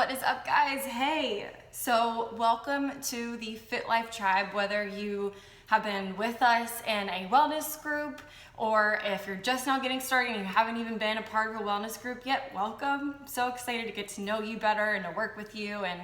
What is up, guys? Hey, so welcome to the Fit Life Tribe. Whether you have been with us in a wellness group or if you're just now getting started and you haven't even been a part of a wellness group yet, welcome. I'm so excited to get to know you better and to work with you and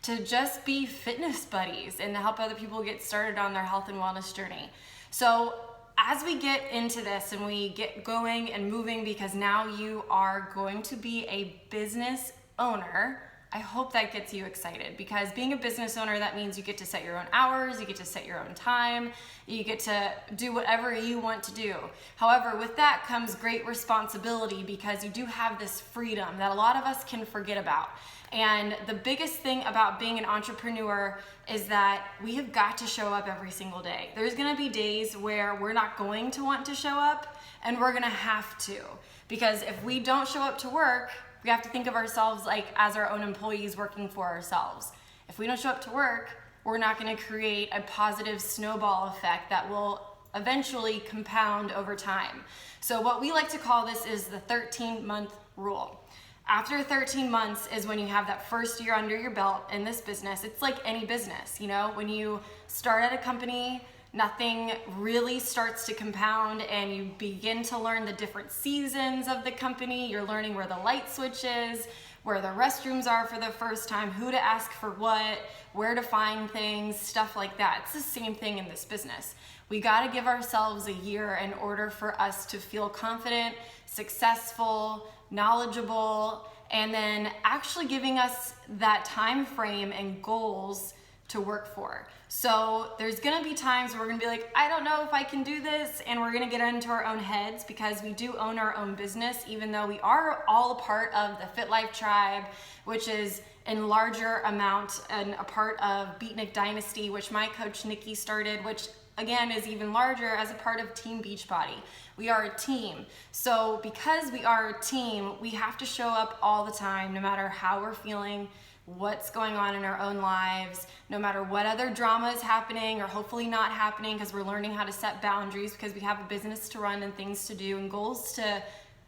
to just be fitness buddies and to help other people get started on their health and wellness journey. So as we get into this and we get going and moving, because now you are going to be a business owner, I hope that gets you excited, because being a business owner, that means you get to set your own hours, you get to set your own time, you get to do whatever you want to do. However, with that comes great responsibility, because you do have this freedom that a lot of us can forget about. And the biggest thing about being an entrepreneur is that we have got to show up every single day. There's gonna be days where we're not going to want to show up, and we're gonna have to. Because if we don't show up to work, we have to think of ourselves like as our own employees working for ourselves. If we don't show up to work, we're not gonna create a positive snowball effect that will eventually compound over time. So what we like to call this is the 13-month rule. After 13 months is when you have that first year under your belt in this business. It's like any business, you know, when you start at a company, nothing really starts to compound and you begin to learn the different seasons of the company. You're learning where the light switch is, where the restrooms are for the first time, who to ask for what, where to find things, stuff like that. It's the same thing in this business. We got to give ourselves a year in order for us to feel confident, successful, knowledgeable, and then actually giving us that time frame and goals to work for. So there's gonna be times where we're gonna be like, I don't know if I can do this, and we're gonna get into our own heads, because we do own our own business, even though we are all a part of the Fit Life Tribe, which is in larger amount and a part of Beatnik Dynasty, which my coach Nikki started, which again is even larger as a part of Team Beachbody. We are a team. So because we are a team, we have to show up all the time, no matter how we're feeling, what's going on in our own lives, no matter what other drama is happening or hopefully not happening, because we're learning how to set boundaries, because we have a business to run and things to do and goals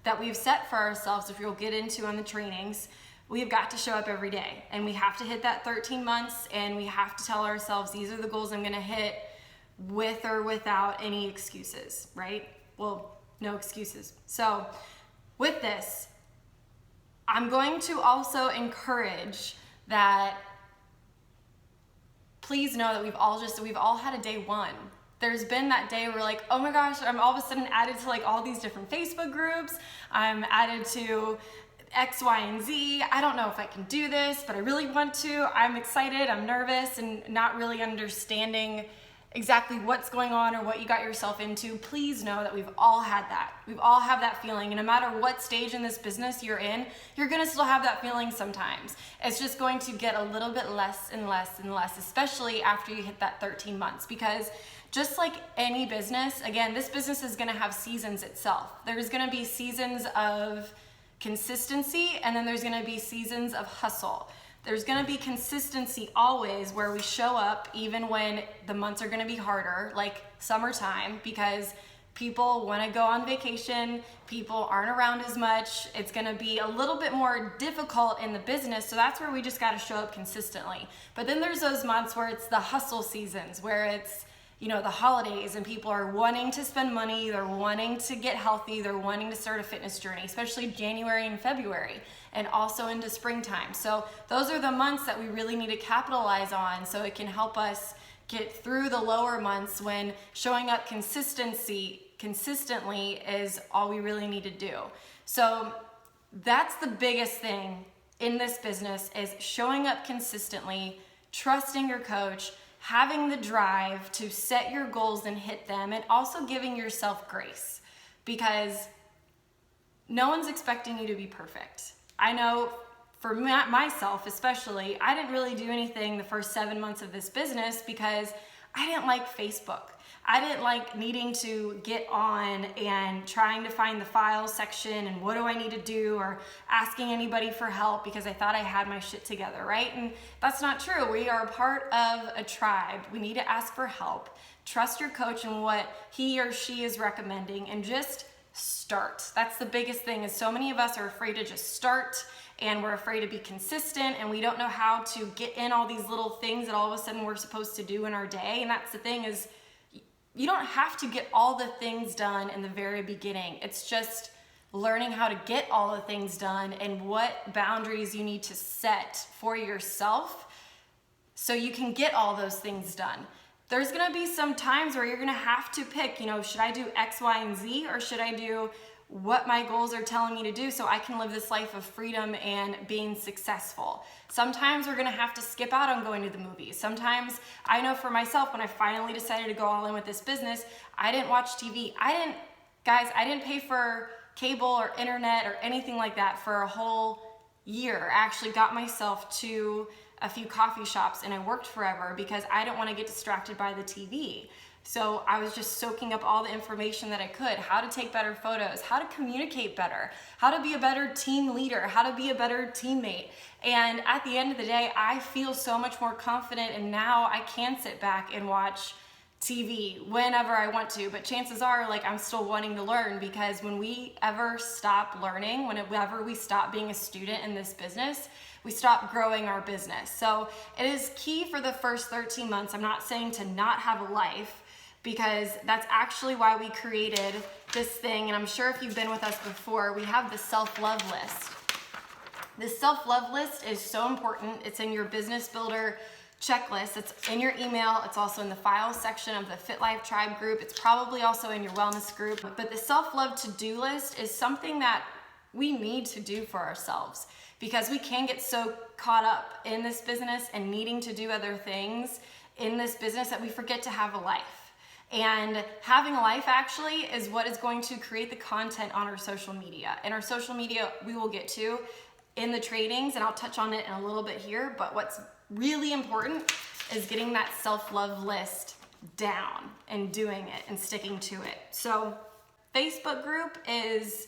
that we've set for ourselves, which we'll get into on the trainings. We've got to show up every day, and we have to hit that 13 months, and we have to tell ourselves, these are the goals I'm gonna hit with or without any excuses, right? Well, no excuses. So with this, I'm going to also encourage that please know that we've all had a day one. There's been that day where we're like, oh my gosh, I'm all of a sudden added to like all these different Facebook groups. I'm added to X, Y, and Z. I don't know if I can do this, but I really want to. I'm excited, I'm nervous, and not really understanding exactly what's going on or what you got yourself into. Please know that we've all had that. We've all have that feeling, and no matter what stage in this business you're in, you're gonna still have that feeling sometimes. It's just going to get a little bit less and less and less, especially after you hit that 13 months, because just like any business, again, this business is gonna have seasons itself. There's gonna be seasons of consistency, and then there's gonna be seasons of hustle. There's gonna be consistency always, where we show up even when the months are gonna be harder, like summertime, because people wanna go on vacation, people aren't around as much, it's gonna be a little bit more difficult in the business, so that's where we just gotta show up consistently. But then there's those months where it's the hustle seasons, where it's, you know, the holidays, and people are wanting to spend money, they're wanting to get healthy, they're wanting to start a fitness journey, especially January and February, and also into springtime. So those are the months that we really need to capitalize on, so it can help us get through the lower months when showing up consistently is all we really need to do. So that's the biggest thing in this business, is showing up consistently, trusting your coach, having the drive to set your goals and hit them, and also giving yourself grace, because no one's expecting you to be perfect. I know for myself especially, I didn't really do anything the first 7 months of this business because I didn't like Facebook. I didn't like needing to get on and trying to find the files section and what do I need to do, or asking anybody for help because I thought I had my shit together, right? And that's not true. We are a part of a tribe. We need to ask for help. Trust your coach and what he or she is recommending, and just start. That's the biggest thing, is so many of us are afraid to just start and we're afraid to be consistent, and we don't know how to get in all these little things that all of a sudden we're supposed to do in our day. And that's the thing, is you don't have to get all the things done in the very beginning. It's just learning how to get all the things done and what boundaries you need to set for yourself so you can get all those things done. There's gonna be some times where you're gonna have to pick, should I do X, Y, and Z, or should I do what my goals are telling me to do so I can live this life of freedom and being successful? Sometimes we're gonna have to skip out on going to the movies. Sometimes, I know for myself, when I finally decided to go all in with this business, I didn't watch TV. I didn't pay for cable or internet or anything like that for a whole year. I actually got myself to a few coffee shops and I worked forever because I didn't want to get distracted by the TV. So I was just soaking up all the information that I could, how to take better photos, how to communicate better, how to be a better team leader, how to be a better teammate. And at the end of the day, I feel so much more confident, and now I can sit back and watch TV whenever I want to. But chances are, I'm still wanting to learn, because when we ever stop learning, whenever we stop being a student in this business, we stop growing our business. So it is key for the first 13 months. I'm not saying to not have a life, because that's actually why we created this thing. And I'm sure if you've been with us before, we have the self-love list. This self-love list is so important. It's in your business builder checklist. It's in your email. It's also in the files section of the Fit Life Tribe group. It's probably also in your wellness group. But the self-love to-do list is something that we need to do for ourselves, because we can get so caught up in this business and needing to do other things in this business that we forget to have a life. And having a life actually is what is going to create the content on our social media. And our social media we will get to in the trainings, and I'll touch on it in a little bit here. But what's really important is getting that self-love list down and doing it and sticking to it. So Facebook group is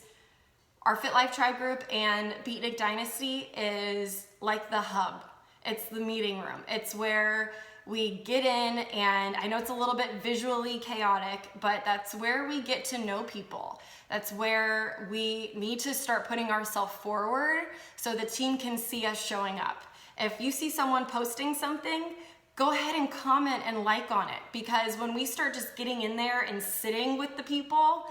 our Fit Life Tribe group, and Beatnik Dynasty is like the hub. It's the meeting room. It's where we get in, and I know it's a little bit visually chaotic, but that's where we get to know people. That's where we need to start putting ourselves forward so the team can see us showing up. If you see someone posting something, go ahead and comment and like on it, because when we start just getting in there and sitting with the people,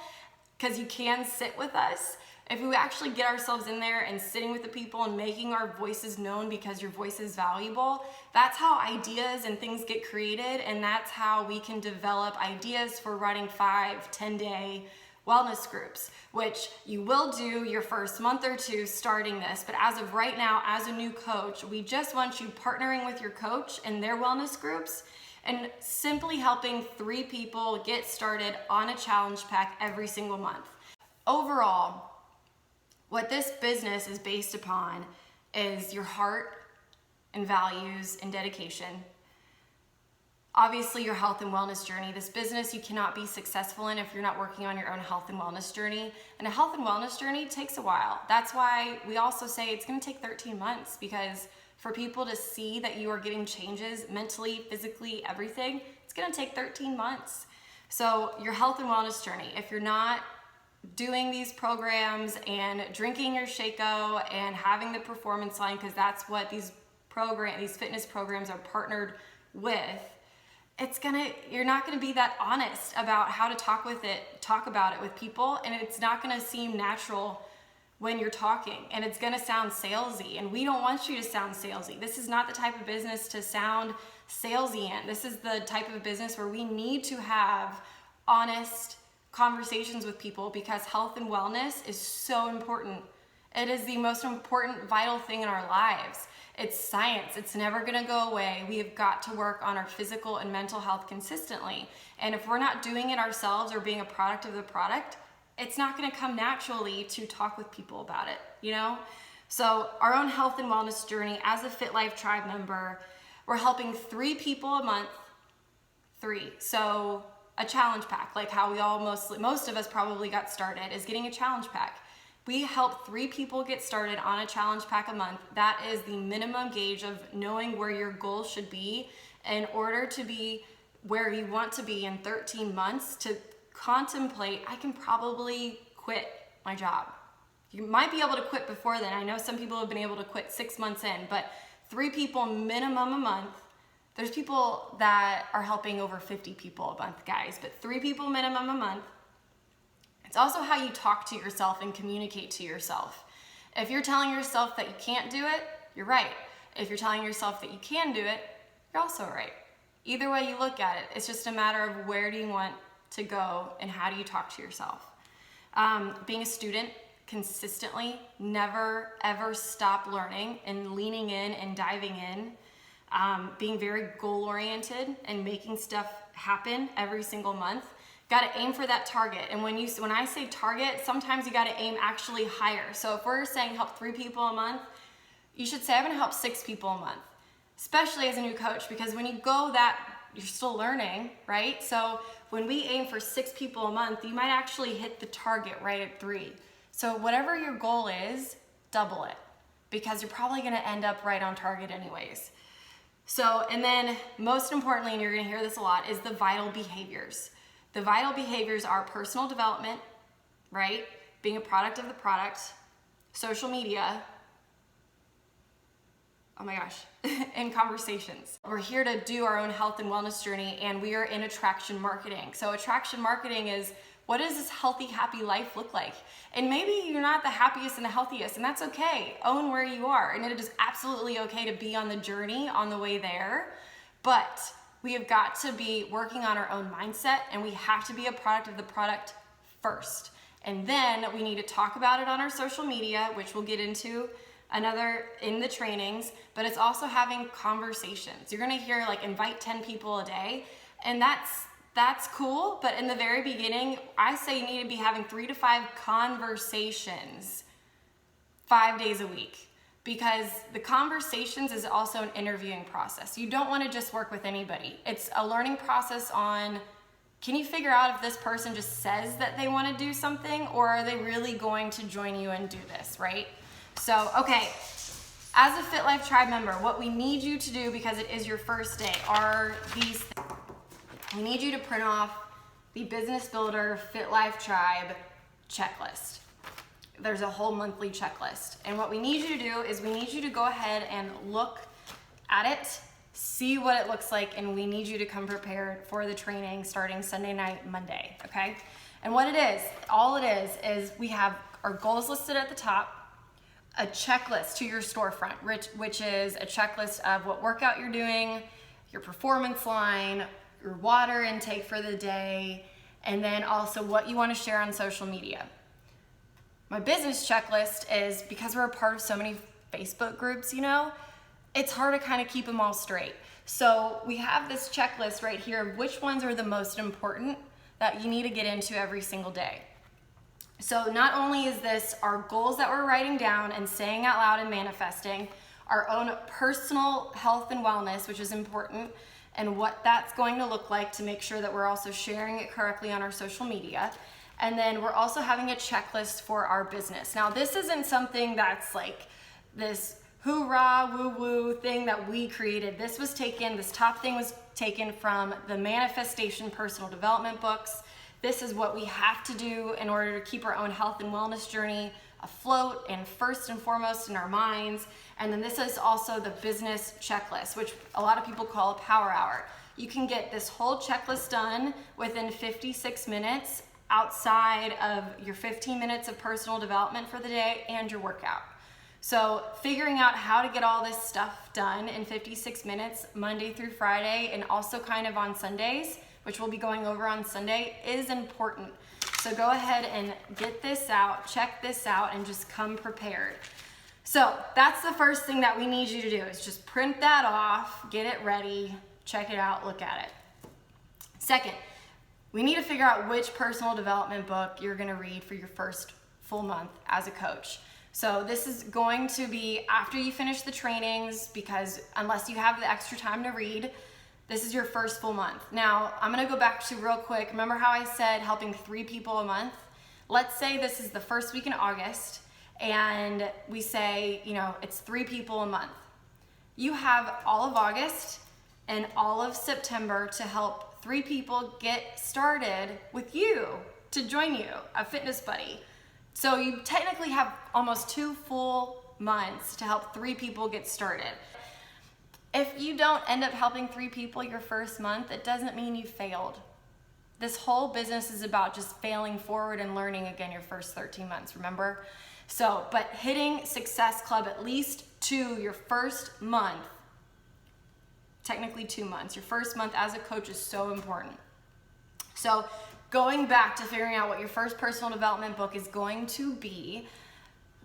because you can sit with us, if we actually get ourselves in there and sitting with the people and making our voices known, because your voice is valuable, that's how ideas and things get created, and that's how we can develop ideas for running 5-10-day wellness groups, which you will do your first month or two starting this. But as of right now, as a new coach, we just want you partnering with your coach in their wellness groups and simply helping 3 people get started on a challenge pack every single month. Overall, what this business is based upon is your heart and values and dedication. Obviously, your health and wellness journey. This business you cannot be successful in if you're not working on your own health and wellness journey. And a health and wellness journey takes a while. That's why we also say it's gonna take 13 months, because for people to see that you are getting changes mentally, physically, everything, it's gonna take 13 months. So your health and wellness journey, if you're not doing these programs and drinking your Shaco and having the performance line, because that's what these fitness programs are partnered with, you're not gonna be that honest about how to talk about it with people, and it's not gonna seem natural when you're talking, and it's gonna sound salesy, and we don't want you to sound salesy. This is not the type of business to sound salesy in. This is the type of business where we need to have honest conversations with people, because health and wellness is so important. It is the most important, vital thing in our lives. It's science. It's never gonna go away. We have got to work on our physical and mental health consistently. And if we're not doing it ourselves or being a product of the product, it's not gonna come naturally to talk with people about it, So our own health and wellness journey as a Fit Life Tribe member, we're helping 3 people a month, 3. So a challenge pack, like how we all most of us probably got started, is getting a challenge pack. We help 3 people get started on a challenge pack a month. That is the minimum gauge of knowing where your goal should be in order to be where you want to be in 13 months, to contemplate, I can probably quit my job. You might be able to quit before then. I know some people have been able to quit 6 months in, but 3 people minimum a month. There's people that are helping over 50 people a month, guys, but 3 people minimum a month. It's also how you talk to yourself and communicate to yourself. If you're telling yourself that you can't do it, you're right. If you're telling yourself that you can do it, you're also right. Either way you look at it, it's just a matter of where do you want to go and how do you talk to yourself. Being a student, consistently, never ever stop learning and leaning in and diving in. Being very goal oriented and making stuff happen every single month. Got to aim for that target. And when I say target, sometimes you got to aim actually higher. So if we're saying help 3 people a month, you should say I'm going to help 6 people a month, especially as a new coach, because when you go that, you're still learning, right? So when we aim for 6 people a month, you might actually hit the target right at 3. So whatever your goal is, double it, because you're probably going to end up right on target anyways. So, and then most importantly, and you're going to hear this a lot, is the vital behaviors. The vital behaviors are personal development, right? Being a product of the product, social media, oh my gosh, and conversations. We're here to do our own health and wellness journey, and we are in attraction marketing. So attraction marketing is, what does this healthy, happy life look like? And maybe you're not the happiest and the healthiest, and that's okay. Own where you are, and it is absolutely okay to be on the journey, on the way there, but we have got to be working on our own mindset, and we have to be a product of the product first. And then we need to talk about it on our social media, which we'll get into in the trainings, but it's also having conversations. You're gonna hear like invite 10 people a day, and that's cool, but in the very beginning, I say you need to be having 3 to 5 conversations 5 days a week, because the conversations is also an interviewing process. You don't want to just work with anybody. It's a learning process on, can you figure out if this person just says that they want to do something, or are they really going to join you and do this, right? So, okay, as a Fit Life Tribe member, what we need you to do, because it is your first day, are these things. We need you to print off the Business Builder Fit Life Tribe checklist. There's a whole monthly checklist. And what we need you to do is we need you to go ahead and look at it, see what it looks like, and we need you to come prepared for the training starting Sunday night, Monday, okay? And what it is, all it is we have our goals listed at the top, a checklist to your storefront, which is a checklist of what workout you're doing, your performance line, your water intake for the day, and then also what you want to share on social media. My business checklist is, because we're a part of so many Facebook groups, it's hard to kind of keep them all straight. So we have this checklist right here of which ones are the most important that you need to get into every single day. So not only is this our goals that we're writing down and saying out loud and manifesting, our own personal health and wellness, which is important, and what that's going to look like to make sure that we're also sharing it correctly on our social media. And then we're also having a checklist for our business. Now, this isn't something that's like this hoorah, woo-woo thing that we created. This top thing was taken from the Manifestation Personal Development books. This is what we have to do in order to keep our own health and wellness journey afloat and first and foremost in our minds. And then this is also the business checklist, which a lot of people call a power hour. You can get this whole checklist done within 56 minutes outside of your 15 minutes of personal development for the day and your workout. So figuring out how to get all this stuff done in 56 minutes, Monday through Friday, and also kind of on Sundays, which we'll be going over on Sunday, is important. So go ahead and get this out, check this out, and just come prepared. So that's the first thing that we need you to do, is just print that off, get it ready, check it out, look at it. Second, we need to figure out which personal development book you're gonna read for your first full month as a coach. So this is going to be after you finish the trainings, because unless you have the extra time to read, this is your first full month. Now, I'm gonna go back to real quick. Remember how I said helping 3 people a month? Let's say this is the first week in August, and we say, it's 3 people a month. You have all of August and all of September to help 3 people get started with you, to join you, a fitness buddy, So you technically have almost 2 full months to help 3 people get started. If you don't end up helping 3 people your first month, it doesn't mean you failed. This whole business is about just failing forward and learning again your first 13 months, remember? So, but hitting Success Club at least 2 your first month, technically 2 months, your first month as a coach is so important. So going back to figuring out what your first personal development book is going to be,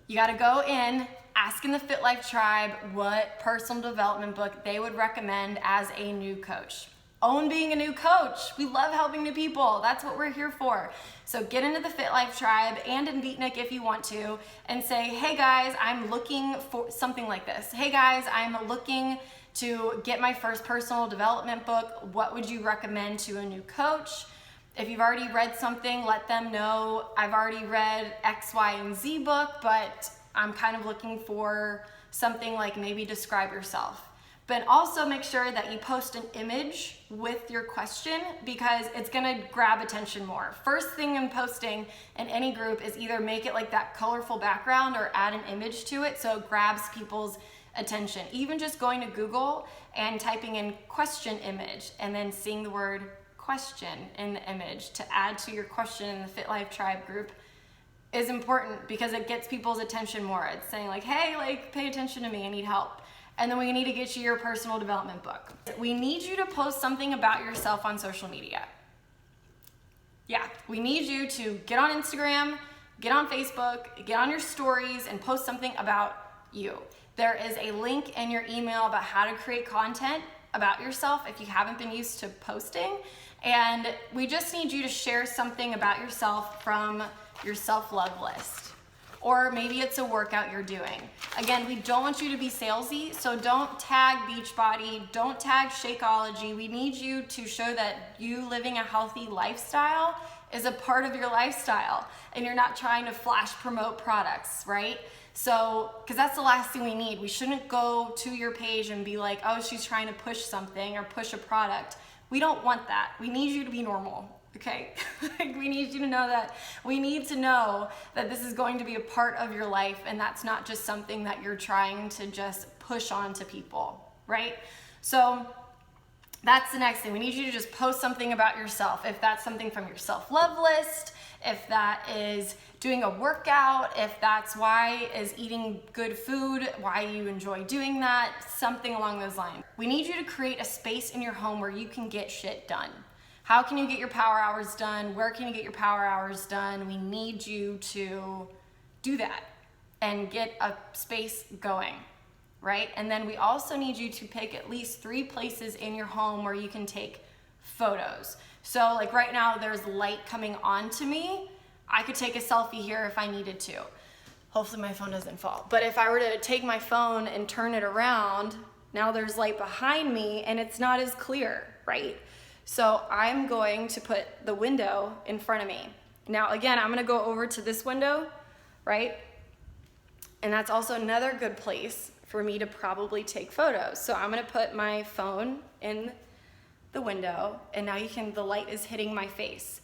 you got to go in, asking the Fit Life Tribe what personal development book they would recommend as a new coach. Own being a new coach. We love helping new people. That's what we're here for. So get into the Fit Life Tribe and in Beatnik if you want to, and say, hey guys, I'm looking for something like this. Hey guys, I'm looking to get my first personal development book. What would you recommend to a new coach? If you've already read something, let them know, I've already read X, Y, and Z book, but I'm kind of looking for something like maybe describe yourself. But also make sure that you post an image with your question, because it's gonna grab attention more. First thing in posting in any group is either make it like that colorful background or add an image to it so it grabs people's attention. Even just going to Google and typing in question image and then seeing the word question in the image to add to your question in the Fit Life Tribe group is important, because it gets people's attention more. It's saying like, hey, like pay attention to me, I need help. And then we need to get you your personal development book. We need you to post something about yourself on social media. Yeah, we need you to get on Instagram, get on Facebook, get on your stories and post something about you. There is a link in your email about how to create content about yourself if you haven't been used to posting. And we just need you to share something about yourself from your self-love list. Or maybe it's a workout you're doing. Again, we don't want you to be salesy, so don't tag Beachbody, don't tag Shakeology. We need you to show that you living a healthy lifestyle is a part of your lifestyle, and you're not trying to flash promote products, right? So, because that's the last thing we need. We shouldn't go to your page and be like, oh, she's trying to push something or push a product. We don't want that. We need you to be normal, okay? We need you to know that. We need to know that this is going to be a part of your life, and that's not just something that you're trying to just push on to people, right? So that's the next thing. We need you to just post something about yourself. If that's something from your self-love list, if that is doing a workout, if that's why is eating good food, why you enjoy doing that, something along those lines. We need you to create a space in your home where you can get shit done. How can you get your power hours done? Where can you get your power hours done? We need you to do that and get a space going, right? And then we also need you to pick at least 3 places in your home where you can take photos. So like right now there's light coming onto me. I could take a selfie here if I needed to. Hopefully my phone doesn't fall. But if I were to take my phone and turn it around, now there's light behind me and it's not as clear, right? So I'm going to put the window in front of me. Now again, I'm gonna go over to this window, right? And that's also another good place for me to probably take photos. So I'm gonna put my phone in the window, and now the light is hitting my face,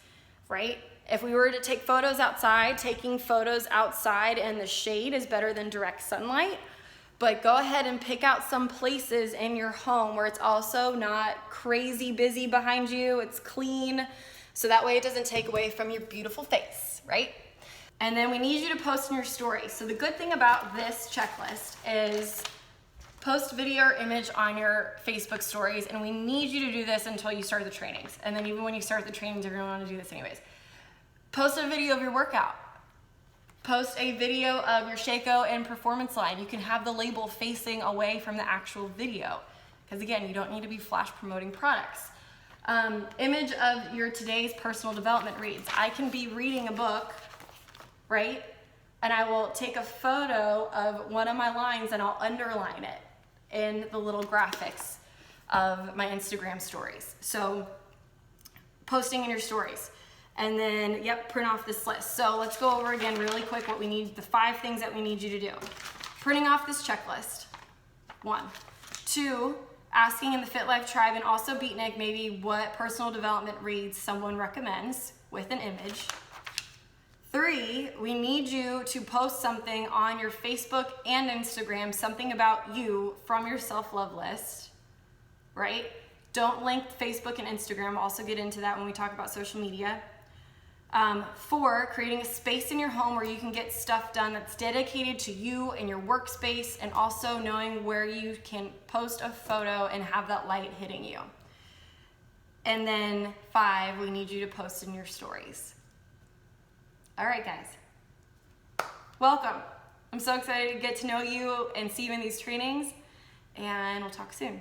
right? If we were to take photos outside, taking photos outside in the shade is better than direct sunlight. But go ahead and pick out some places in your home where it's also not crazy busy behind you, it's clean, so that way it doesn't take away from your beautiful face, right? And then we need you to post in your story. So the good thing about this checklist is post video or image on your Facebook stories, and we need you to do this until you start the trainings. And then even when you start the trainings, you're gonna wanna do this anyways. Post a video of your workout. Post a video of your Shaco and performance line. You can have the label facing away from the actual video, because again, you don't need to be flash promoting products. Image of your today's personal development reads. I can be reading a book, right? And I will take a photo of one of my lines and I'll underline it in the little graphics of my Instagram stories. So posting in your stories. And then, yep, print off this list. So let's go over again really quick what we need, the 5 things that we need you to do. Printing off this checklist, 1. 2, asking in the Fit Life Tribe and also Beatnik maybe what personal development reads someone recommends with an image. 3, we need you to post something on your Facebook and Instagram, something about you from your self-love list, right? Don't link Facebook and Instagram. We'll also get into that when we talk about social media. 4, creating a space in your home where you can get stuff done that's dedicated to you and your workspace, and also knowing where you can post a photo and have that light hitting you. And then 5, we need you to post in your stories. All right, guys. Welcome. I'm so excited to get to know you and see you in these trainings, and we'll talk soon.